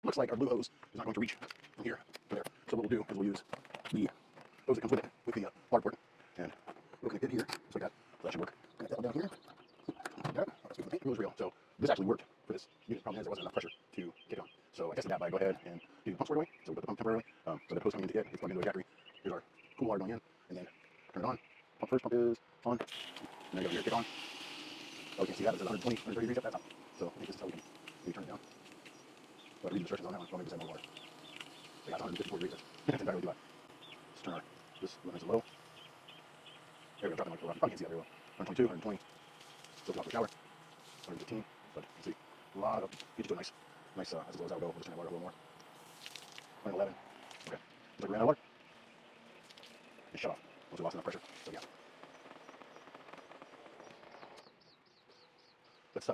looks like our blue hose is not going to reach from here to there. So what we'll do is we'll use the hose that comes with it, with the water port, and we'll connect it here, just like that. So that should work. Connect that down here. Like that. That's good. The paint was real. So this actually worked for this unit. Problem is there wasn't enough pressure to kick on. So I tested that by go ahead and do the pump squared away. So we put the pump temporarily. So the hose coming into it, it's plugged into a jackery. Here's our cool water going in, and then turn it on. Pump first, pump is on. And then go here, kick on. Oh, you can see that. It says 120, 130 degrees up. That's up. So I think this is how we can maybe turn it down. But read the instructions on that one. So maybe more water. So yeah, it's 154 degrees. That's entirely do that. Let's turn our this one is low. There we go. Dropping like you probably can't see that very well. 122, 120. Still off the shower. 115. But you can see a lot of get to a nice as low as that will go. We'll just turn that water a little more. 111. Okay. Looks like we ran out of water. And shut off. Once we lost enough pressure. So yeah. Let's